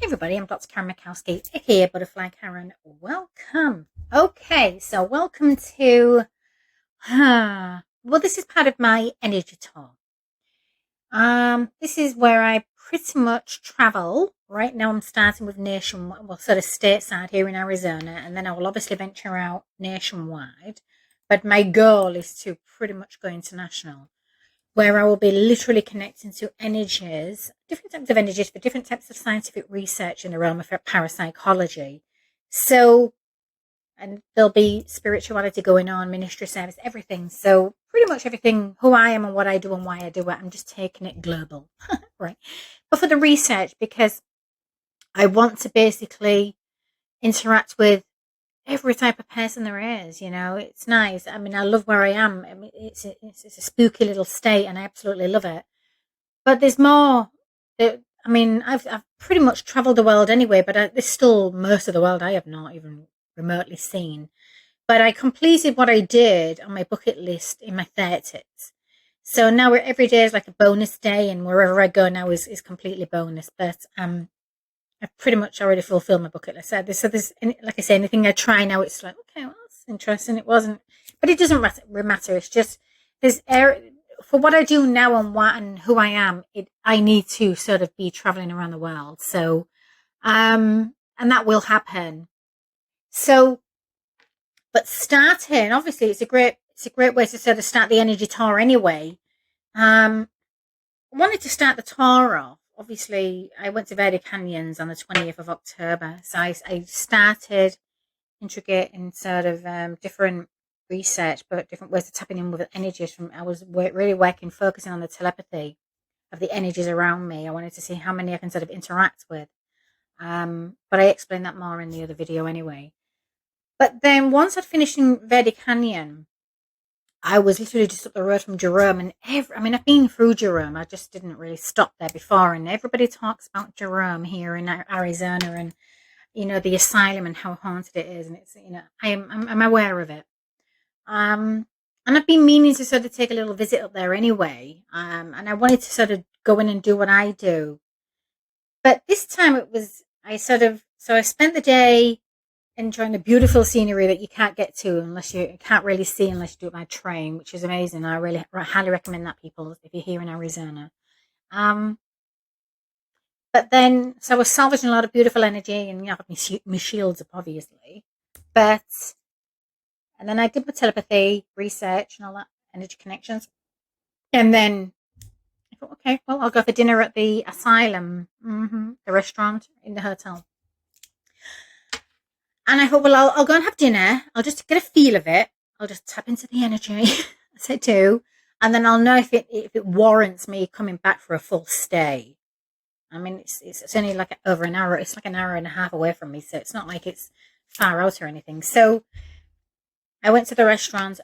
everybody, I'm Dr. Karen Mikowski, aka Butterfly Karen. Welcome. Okay, so welcome to, well, this is part of my energy tour. This is where I pretty much travel. Right now I'm starting with nationwide, well, sort of stateside here in Arizona, and then I will obviously venture out nationwide. But my goal is to pretty much go international, where I will be literally connecting to energies, different types of energies for different types of scientific research in the realm of parapsychology. So, and there'll be spirituality going on, ministry service, everything. So pretty much everything, who I am and what I do and why I do it, I'm just taking it global, right? But for the research, because I want to basically interact with every type of person there is. It's nice. I mean, I love where I am. I mean, it's a spooky little state, and I absolutely love it. But there's more. I've pretty much traveled the world anyway, but there's still most of the world I have not even remotely seen. But I completed what I did on my bucket list in my 30s. So now every day is like a bonus day, and wherever I go now is completely bonus. But I've pretty much already fulfilled my bucket list. So there's, like I say, anything I try now, it's like, okay, well, that's interesting. It wasn't, but it doesn't matter. It's just, for what I do now and who I am, I need to sort of be traveling around the world. So, and that will happen. So, but starting, obviously it's a great way to sort of start the energy tour anyway. I wanted to start the tour off. Obviously, I went to Verde Canyons on the 20th of October. So I started integrating sort of different research, but different ways of tapping in with energies. I was really focusing on the telepathy of the energies around me. I wanted to see how many I can sort of interact with. But I explained that more in the other video anyway. But then once I'd finished in Verde Canyon, I was literally just up the road from Jerome, and I've been through Jerome. I just didn't really stop there before, and everybody talks about Jerome here in Arizona, and the asylum and how haunted it is, and it's I'm aware of it. And I've been meaning to sort of take a little visit up there anyway, and I wanted to sort of go in and do what I do, but this time I spent the day enjoying the beautiful scenery that you can't get to unless you can't really see unless you do it by train, which is amazing. I really highly recommend that, people, if you're here in Arizona. But then, so I was salvaging a lot of beautiful energy, and I have my shields up, obviously. And then I did my telepathy research and all that, energy connections. And then I thought, okay, well, I'll go for dinner at the asylum, the restaurant in the hotel. And I thought, well, I'll go and have dinner. I'll just get a feel of it. I'll just tap into the energy, as I do. And then I'll know if it warrants me coming back for a full stay. I mean, it's only like over an hour. It's like an hour and a half away from me. So it's not like it's far out or anything. So I went to the restaurant.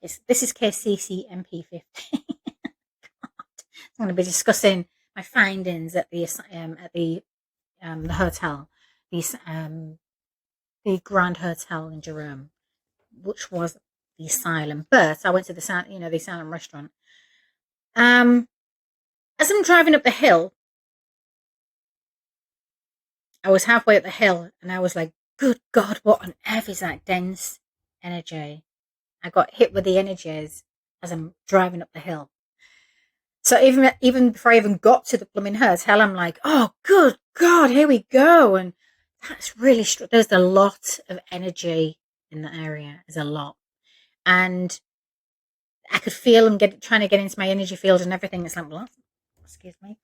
This is KCC MP50. I'm going to be discussing my findings at the hotel, the Grand Hotel in Jerome, which was the asylum. But I went to the asylum restaurant. As I'm driving up the hill, I was halfway up the hill, and I was like, "Good God, what on earth is that dense energy?" I got hit with the energies as I'm driving up the hill. So even before I even got to the blooming hotel, I'm like, "Oh, good God, here we go!" And that's really there's a lot of energy in the area. There's a lot, and I could feel them trying to get into my energy field and everything. It's like, well, excuse me,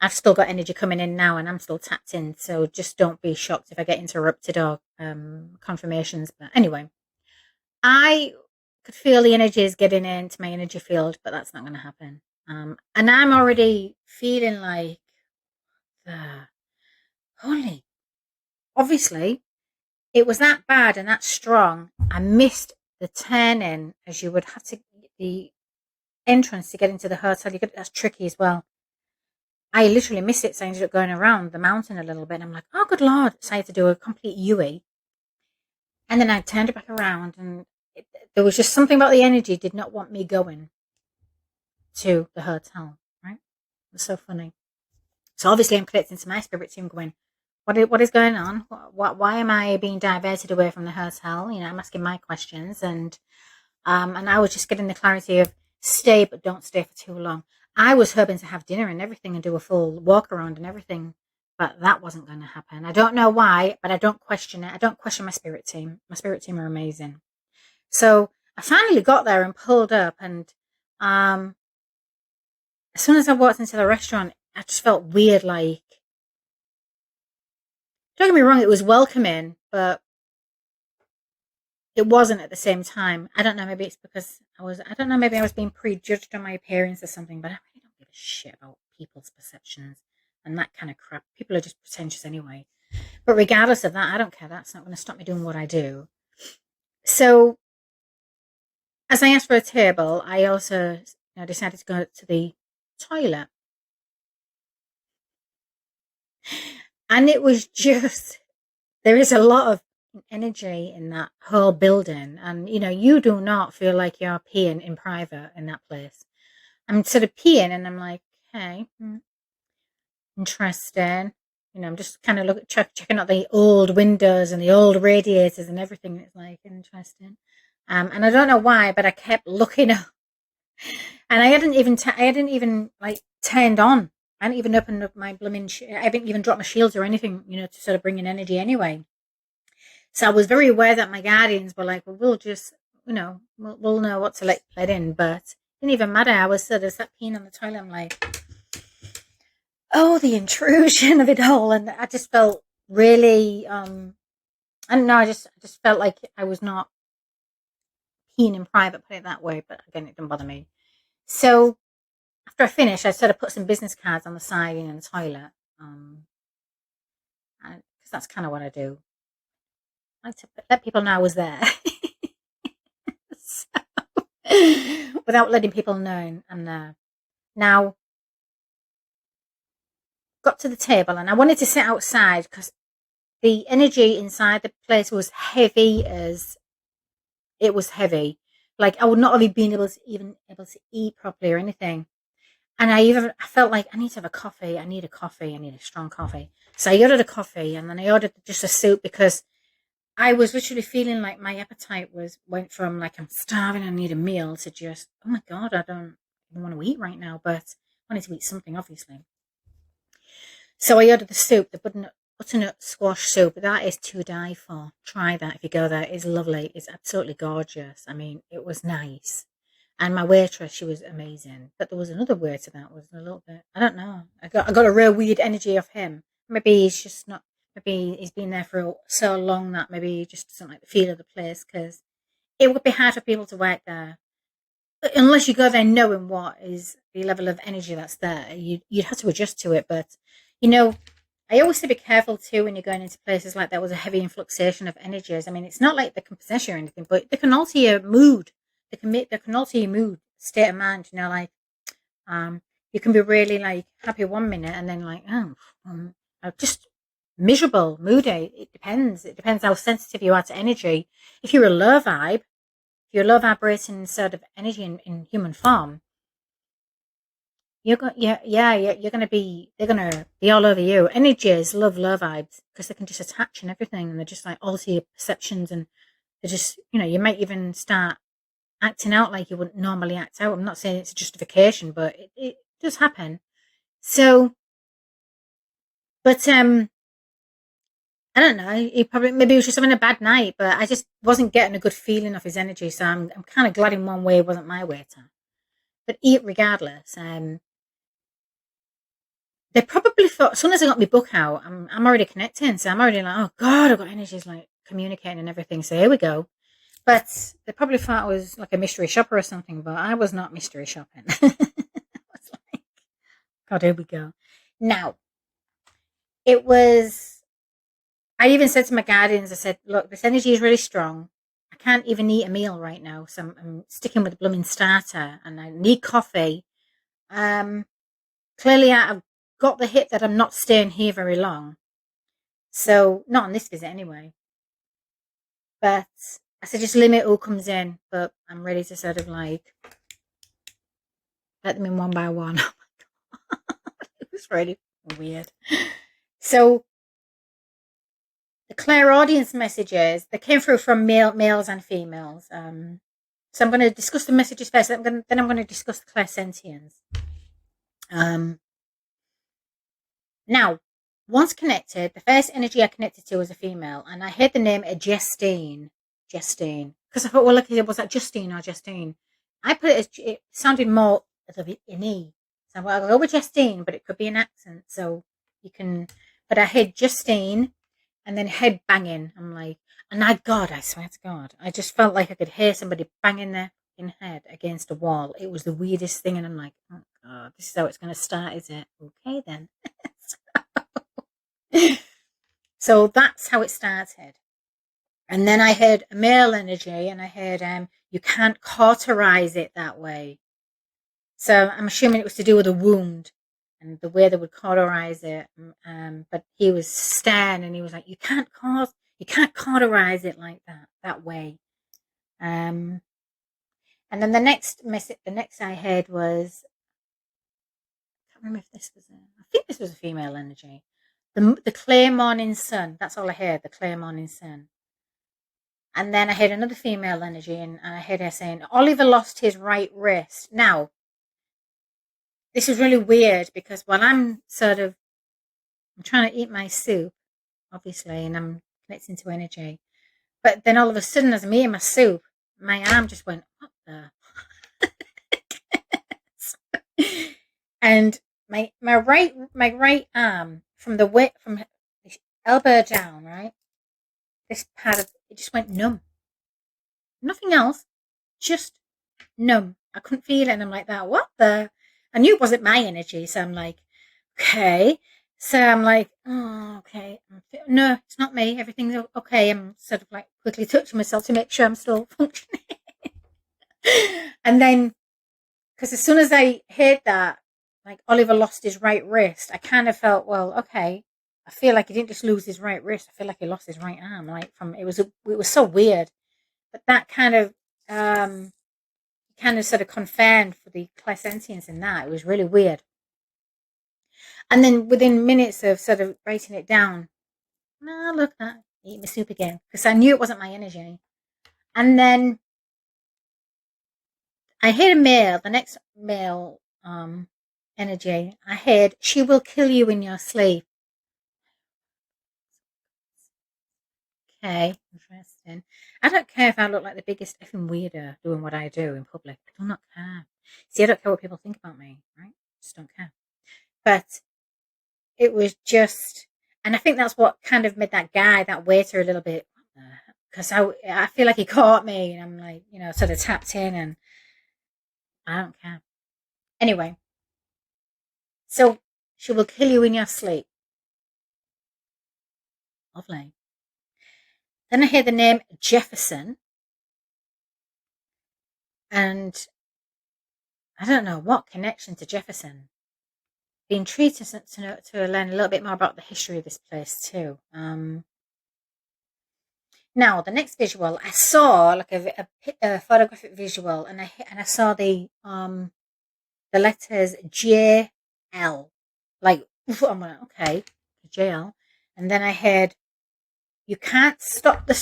I've still got energy coming in now, and I'm still tapped in. So just don't be shocked if I get interrupted or confirmations. But anyway, I could feel the energies getting into my energy field, but that's not going to happen. And I'm already feeling like, holy, obviously, it was that bad and that strong. I missed the turning, as you would have to, the entrance to get into the hotel. That's tricky as well. I literally missed it, so I ended up going around the mountain a little bit. And I'm like, oh, good Lord. So I had to do a complete U-E. And then I turned it back around, and there was just something about the energy did not want me going to the hotel, right? was so funny. So obviously I'm connecting to my spirit team going, what is going on? Why am I being diverted away from the hotel? You know, I'm asking my questions, and I was just getting the clarity of stay, but don't stay for too long. I was hoping to have dinner and everything and do a full walk around and everything, but that wasn't going to happen. I don't know why, but I don't question it. I don't question my spirit team. My spirit team are amazing. So I finally got there and pulled up, and um, as soon as I walked into the restaurant, I just felt weird. Like, don't get me wrong, it was welcoming, but it wasn't at the same time. I don't know. Maybe it's because I don't know. Maybe I was being prejudged on my appearance or something. But I really don't give a shit about people's perceptions and that kind of crap. People are just pretentious anyway. But regardless of that, I don't care. That's not going to stop me doing what I do. So, as I asked for a table, I also decided to go to the toilet, and it was just there is a lot of energy in that whole building, and you do not feel like you're peeing in private in that place. I'm sort of peeing, and I'm like, hey, interesting. I'm just kind of checking out the old windows and the old radiators and everything. It's like interesting, and I don't know why, but I kept looking up, and I hadn't even like turned on. I hadn't even opened up my blooming. I hadn't even dropped my shields or anything, to sort of bring in energy anyway. So I was very aware that my guardians were like, well, we'll just, we'll know what to let in, but it didn't even matter. I was sort of sat peeing on the toilet. I'm like, oh, the intrusion of it all. And I just felt really, I don't know, I just felt like I was not peeing in private, put it that way. But again, it didn't bother me. So after I finished, I sort of put some business cards on the side in the toilet. Because that's kind of what I do. I like to let people know I was there. So, without letting people know I'm there. Now, got to the table and I wanted to sit outside because the energy inside the place was heavy as it was heavy. Like I would not have been even able to eat properly or anything. And I felt like I need to have a coffee. I need a coffee. I need a strong coffee. So I ordered a coffee and then I ordered just a soup because I was literally feeling like my appetite went from like I'm starving, I need a meal to just oh my god, I don't even want to eat right now, but I wanted to eat something obviously. So I ordered the soup, the butternut squash soup. That is to die for. Try that if you go there. It's lovely. It's absolutely gorgeous. I mean, it was nice. And my waitress, she was amazing. But there was another waiter that was a little bit. I don't know. I got a real weird energy off him. Maybe he's just not. Maybe he's been there for so long that maybe he just doesn't like the feel of the place. Because it would be hard for people to work there unless you go there knowing what is the level of energy that's there. You'd have to adjust to it. But you know, I always say be careful too when you're going into places like that with a heavy influxation of energies. I mean, it's not like they can possess you or anything, but they can alter your mood. They can alter your mood, state of mind. Like you can be really like happy one minute and then like just miserable, moody. It depends. It depends how sensitive you are to energy. If you're a low vibe, if you're low vibrating sort of energy in human form, you're gonna be. They're gonna be all over you. Energies love low vibes because they can just attach and everything, and they're just like alter your perceptions, and they're just you might even start acting out like you wouldn't normally act out. I'm not saying it's a justification, but it does happen. So, but I don't know. He probably maybe he was just having a bad night, but I just wasn't getting a good feeling of his energy. So I'm kind of glad in one way it wasn't my waiter, but regardless. They probably thought as soon as I got my book out, I'm already connecting, so I'm already like, oh god, I've got energies like communicating and everything. So here we go. But they probably thought I was like a mystery shopper or something, but I was not mystery shopping. I was like, God, here we go. Now, it was, I even said to my guardians, I said, look, this energy is really strong. I can't even eat a meal right now, so I'm sticking with the blooming starter and I need coffee. Clearly, I've got the hit that I'm not staying here very long. So, not on this visit anyway. But I said, just limit who comes in, but I'm ready to sort of like let them in one by one. was really weird. So the clairaudience messages, they came through from males and females. So I'm going to discuss the messages first. Then I'm going to discuss the clairsentience. Now, once connected, the first energy I connected to was a female, and I heard the name Justine. Justine. Because I thought, well, look, was that Justine or Justine? I put it as, it sounded more as an E. So I'll go with Justine, but it could be an accent. So you can, but I heard Justine and then head banging. I'm like, and I swear to God, I just felt like I could hear somebody banging their fucking head against a wall. It was the weirdest thing. And I'm like, oh God, this is how it's going to start, is it? Okay, then. So that's how it started. And then I heard a male energy, and I heard you can't cauterize it that way. So I'm assuming it was to do with a wound and the way they would cauterize it. But he was stern, and he was like, you can't cauterize it like that way. And then the next I heard was, I can't remember if this was I think this was a female energy. The clear morning sun. That's all I heard. The clear morning sun. And then I heard another female energy, and I heard her saying, Oliver lost his right wrist. Now, this is really weird because while I'm trying to eat my soup, obviously, and I'm connecting to energy. But then all of a sudden, as I'm eating my soup, my arm just went, what the? And my right arm from the elbow down, right? This part of it just went numb. Nothing else, just numb. I couldn't feel it, and I'm like, that. What the? I knew it wasn't my energy, so I'm like, okay. So I'm like, oh, okay. No, it's not me. Everything's okay. I'm sort of like quickly touching myself to make sure I'm still functioning. And then, because as soon as I heard that, like Oliver lost his right wrist, I kind of felt, well, okay. I feel like he didn't just lose his right wrist. I feel like he lost his right arm. Like it was so weird, but that kind of sort of confirmed for the clairsentience in that. It was really weird. And then within minutes of sort of writing it down, look, eat my soup again, because I knew it wasn't my energy. And then I heard the next male energy, I heard, she will kill you in your sleep. Okay, interesting. I don't care if I look like the biggest effing weirdo doing what I do in public. I do not care. See, I don't care what people think about me, right? Just don't care. But it was just, and I think that's what kind of made that waiter, a little bit, because I feel like he caught me, and I'm like, sort of tapped in, and I don't care. Anyway, so she will kill you in your sleep. Lovely. Then I hear the name Jefferson, and I don't know what connection to Jefferson. Be intrigued to learn a little bit more about the history of this place too. Now, the next visual, I saw like a photographic visual, and I saw the letters JL. Like, I'm like, okay, JL. And then I heard, you can't stop the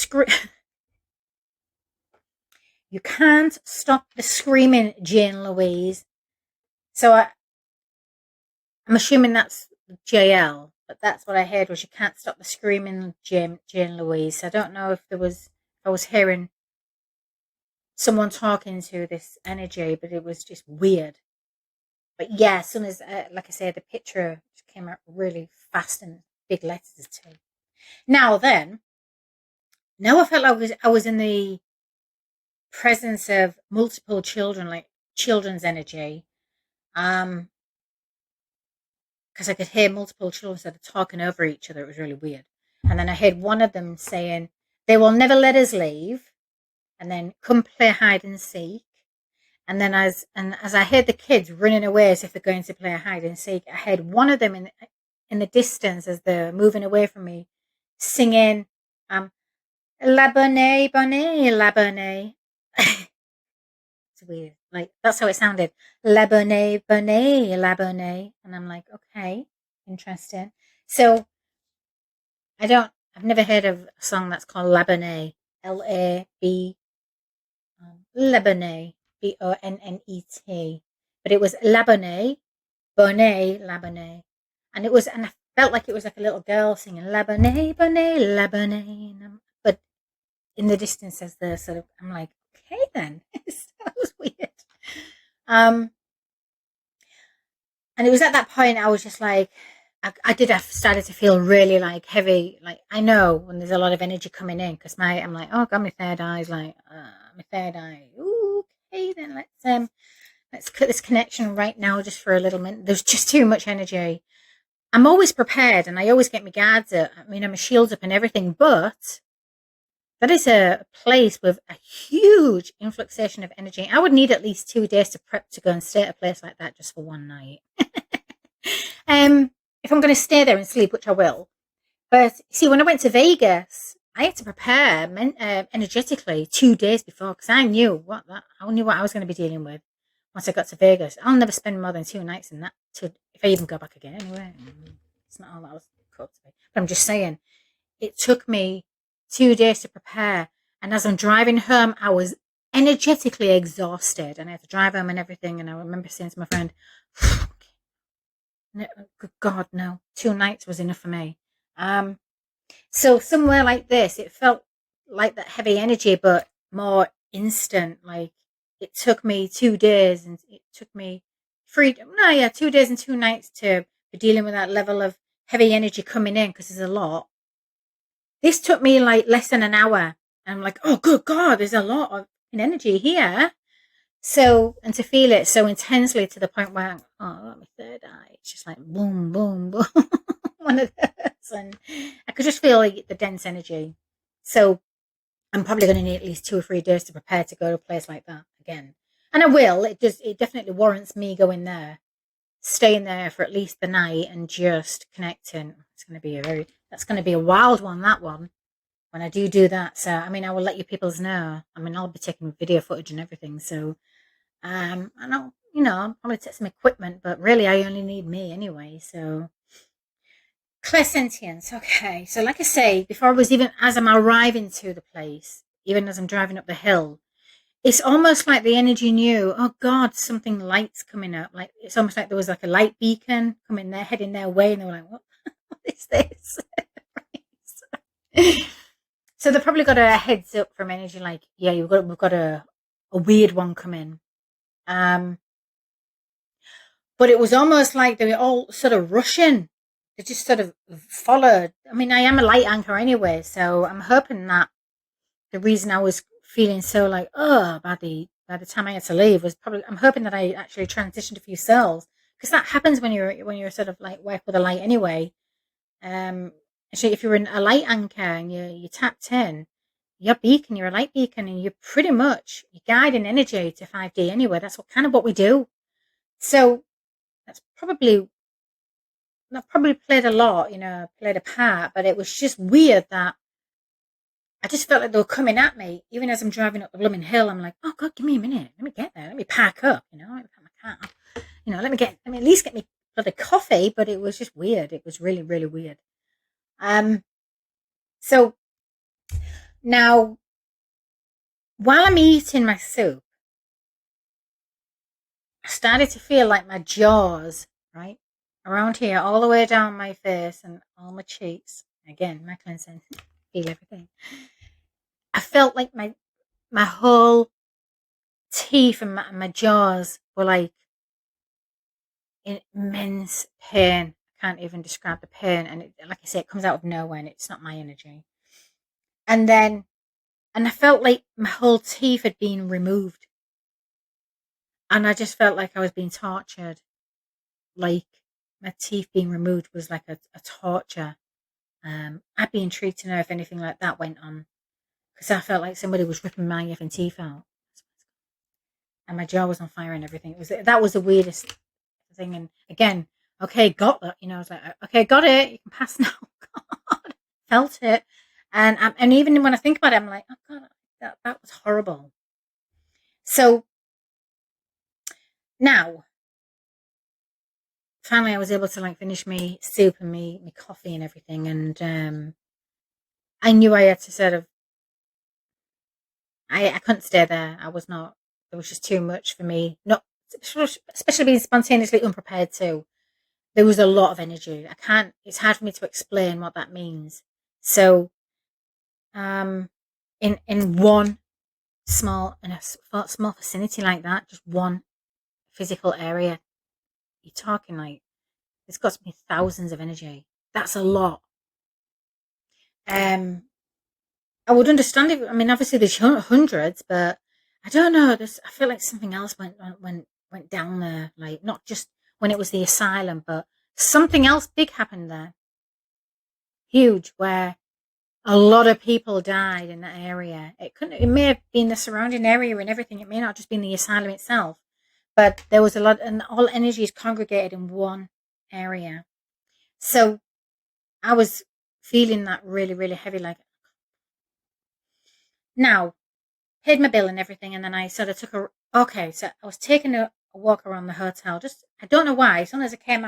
you can't stop the screaming, Jane Louise. So I'm assuming that's JL, but that's what I heard was, you can't stop the screaming, Jane Louise. I don't know if I was hearing someone talking to this energy, but it was just weird. But yeah, as soon as, like I said, the picture came out really fast and big letters too. Now I felt like I was in the presence of multiple children, like children's energy. Because I could hear multiple children sort of talking over each other. It was really weird. And then I heard one of them saying, they will never let us leave. And then come play hide and seek. And then as I heard the kids running away as if they're going to play hide and seek, I heard one of them in the distance as they're moving away from me, singing, La Bonne, Bonne, La Bonne. It's weird. Like, that's how it sounded. La bonnet, bonnet, la bonnet. And I'm like, okay, interesting. So I've never heard of a song that's called La Bonnet. L-A-B, La Bonnet, B-O-N-N-E-T. But it was La Bonnet, Bonnet, La Bonnet. And I felt like it was like a little girl singing La Bonnet, Bonnet, La Bonnet. But in the distance, as the sort of, I'm like, okay then. That was weird. Um, and it was at that point I was just like, I started to feel really like heavy. Like, I know when there's a lot of energy coming in, because I'm like, oh god, my third eye's like, my third eye. Ooh, okay, then let's cut this connection right now, just for a little minute. There's just too much energy. I'm always prepared, and I always get my guards up. I mean, I'm a shield up and everything, but that is a place with a huge influxation of energy. I would need at least 2 days to prep to go and stay at a place like that just for one night. If I'm going to stay there and sleep, which I will. But see, when I went to Vegas, I had to prepare energetically 2 days before, because I knew I knew what I was going to be dealing with once I got to Vegas. I'll never spend more than 2 nights in that, if I even go back again anyway. It's not all that was called to be. But I'm just saying, it took me 2 days to prepare. And as I'm driving home, I was energetically exhausted, and I had to drive home and everything. And I remember saying to my friend, no, good God, no, 2 nights was enough for me. So somewhere like this, it felt like that heavy energy, but more instant. Like, it took me 2 days, and it took me 2 days and 2 nights to be dealing with that level of heavy energy coming in, because there's a lot. This took me like less than an hour. And I'm like, oh, good God, there's a lot of energy here. So, and to feel it so intensely to the point where, oh, my third eye, it's just like boom, boom, boom, one of those. And I could just feel like the dense energy. So I'm probably going to need at least 2 or 3 days to prepare to go to a place like that again. And I will. It definitely warrants me going there, staying there for at least the night and just connecting. That's going to be a wild one, that one, when I do that. So, I mean, I will let you peoples know. I mean, I'll be taking video footage and everything. So, and I'll probably take some equipment, but really I only need me anyway. So, clairsentience. Okay. So, like I say, as I'm arriving to the place, even as I'm driving up the hill, it's almost like the energy knew, oh God, something light's coming up. Like, it's almost like there was like a light beacon coming there, heading their way. And they were like, what is this? So they probably got a heads up from energy, like, yeah, we've got a weird one coming. But it was almost like they were all sort of rushing. They just sort of followed. I mean, I am a light anchor anyway, so I'm hoping that the reason I was feeling so like, oh, by the time I had to leave was probably, I'm hoping that I actually transitioned a few cells, because that happens when you're sort of like work with a light anyway. Actually, if you're in a light anchor and you tapped in, you're a light beacon, and you're guiding energy to 5D anyway. That's what we do. So that's probably played a lot, played a part, but it was just weird that I just felt like they were coming at me, even as I'm driving up the blooming hill. I'm like, oh God, give me a minute. Let me get there. Let me park up, let me park my car. Let me at least get me bloody coffee, but it was just weird. It was really, really weird. So now, while I'm eating my soup, I started to feel like my jaws, right, around here, all the way down my face and all my cheeks. Again, my cleansing, feel everything. I felt like my whole teeth and my jaws were like in immense pain. I can't even describe the pain. And like I say, it comes out of nowhere, and it's not my energy. And I felt like my whole teeth had been removed. And I just felt like I was being tortured. Like, my teeth being removed was like a torture. I'd be intrigued to know if anything like that went on, because I felt like somebody was ripping my effing teeth out, and my jaw was on fire and everything. That was the weirdest thing. And again, okay, got that. I was like, okay, got it. You can pass now. God, felt it, and even when I think about it, I'm like, oh God, that was horrible. So Now, finally, I was able to like finish me soup and me coffee and everything, and I knew I had to sort of. I couldn't stay there. I was not. It was just too much for me. Not especially being spontaneously unprepared too. There was a lot of energy. I can't. It's hard for me to explain what that means. So, um, in one small vicinity like that, just one physical area, you're talking like it's got to be thousands of energy. That's a lot. Um, I would understand if. I mean, obviously there's hundreds, but I don't know. I feel like something else went down there. Like not just when it was the asylum, but something else big happened there. Huge, where a lot of people died in that area. It couldn't. It may have been the surrounding area and everything. It may not just been the asylum itself, but there was a lot, and all energy is congregated in one area. So I was feeling that really, really heavy. Like now, paid my bill and everything, and then I sort of took a. Okay, so I was taking a walk around the hotel. Just I don't know why. As soon as I came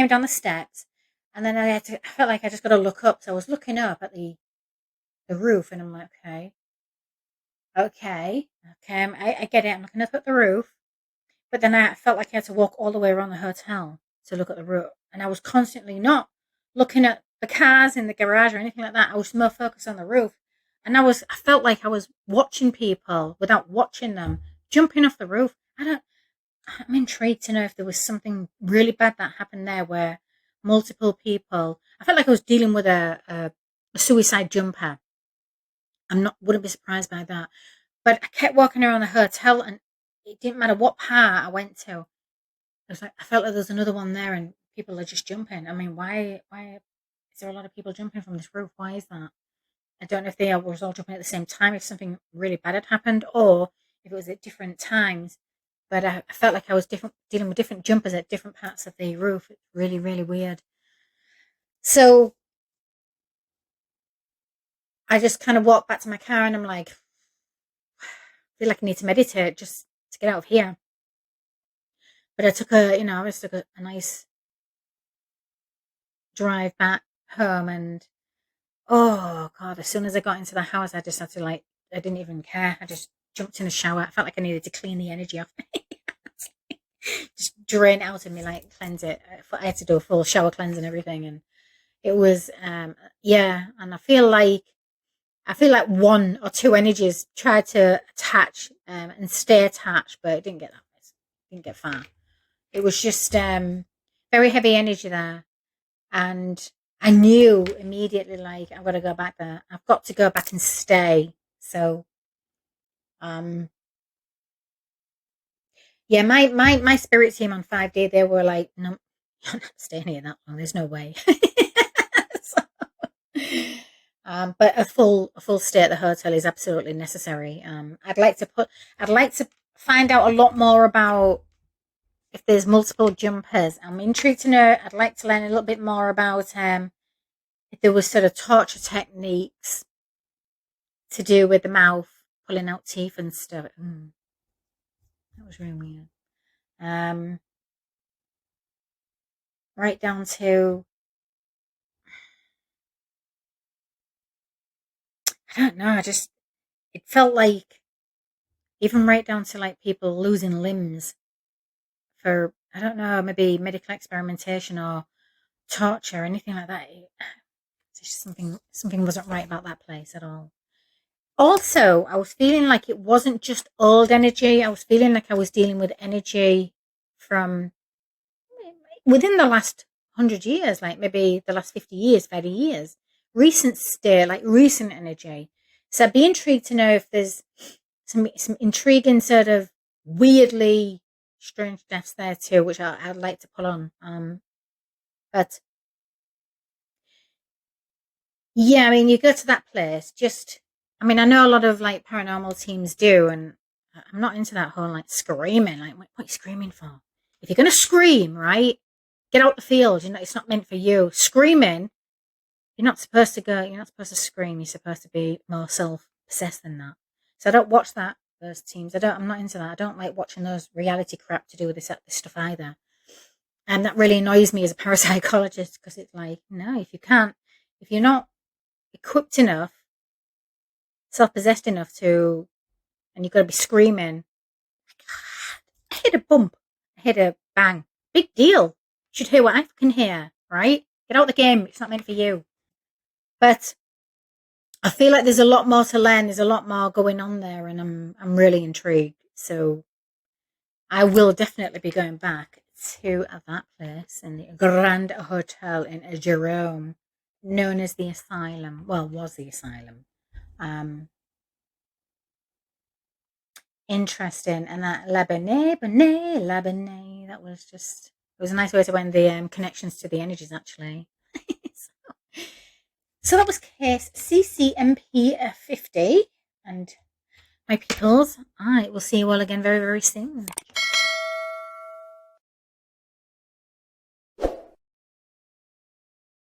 down the steps, and then I felt like I just got to look up. So I was looking up at the roof, and I'm like, okay, I get it. I'm looking up at the roof, but then I felt like I had to walk all the way around the hotel to look at the roof, and I was constantly not looking at the cars in the garage or anything like that. I was more focused on the roof, and I felt like I was watching people without watching them jumping off the roof. I'm intrigued to know if there was something really bad that happened there where multiple people. I felt like I was dealing with a suicide jumper. Wouldn't be surprised by that. But I kept walking around the hotel, and it didn't matter what part I went to. It was like I felt like there's another one there, and people are just jumping. I mean, why? Why is there a lot of people jumping from this roof? Why is that? I don't know if they was all jumping at the same time, if something really bad had happened, or if it was at different times. But I felt like I was dealing with different jumpers at different parts of the roof. It's really, really weird. So I just kind of walked back to my car, and I'm like, I feel like I need to meditate just to get out of here. But I just took a nice drive back home, and oh god, as soon as I got into the house, I just had to like, I didn't even care. I just jumped in the shower. I felt like I needed to clean the energy off me. Just drain it out of me, like cleanse it. I had to do a full shower cleanse and everything, and it was yeah. And I feel like one or two energies tried to attach and stay attached, but it didn't get that. Didn't get far. It was just very heavy energy there, and I knew immediately like I've got to go back there. I've got to go back and stay. So um yeah, my spirit team on 5 day, they were like, no, you're not staying here that long. There's no way. So, but a full stay at the hotel is absolutely necessary. I'd like to find out a lot more about if there's multiple jumpers. I'm intrigued to know. I'd like to learn a little bit more about if there was sort of torture techniques to do with the mouth, pulling out teeth and stuff. That was really weird. Um, right down to I don't know. It felt like even right down to like people losing limbs for I don't know, maybe medical experimentation or torture or anything like that. It's just something wasn't right about that place at all. Also, I was feeling like it wasn't just old energy. I was feeling like I was dealing with energy from within the last 100 years, like maybe the last 50 years, 30 years. Recent state, like recent energy. So I'd be intrigued to know if there's some intriguing sort of weirdly strange deaths there too, which I'd like to pull on. But yeah, I mean, you go to that place, I mean, I know a lot of like paranormal teams do, and I'm not into that whole like screaming. Like, what are you screaming for? If you're gonna scream, right, get out the field. You know, it's not meant for you. Screaming, you're not supposed to go. You're not supposed to scream. You're supposed to be more self-possessed than that. So I don't watch that those teams. I'm not into that. I don't like watching those reality crap to do with this stuff either. And that really annoys me as a parapsychologist, because it's like, no, if you're not equipped enough, self-possessed enough to, and you've got to be screaming, I hit a bump, I hit a bang, big deal. You should hear what I can hear, right? Get out the game. It's not meant for you. But I feel like there's a lot more to learn. There's a lot more going on there, and I'm really intrigued. So I will definitely be going back to that place in the Grand Hotel in Jerome, known as the Asylum. Well, was the Asylum. Interesting. And that Labene, that was just, it was a nice way to end the connections to the energies, actually. So that was case CCMP 50. And my peoples, I will see you all again very, very soon.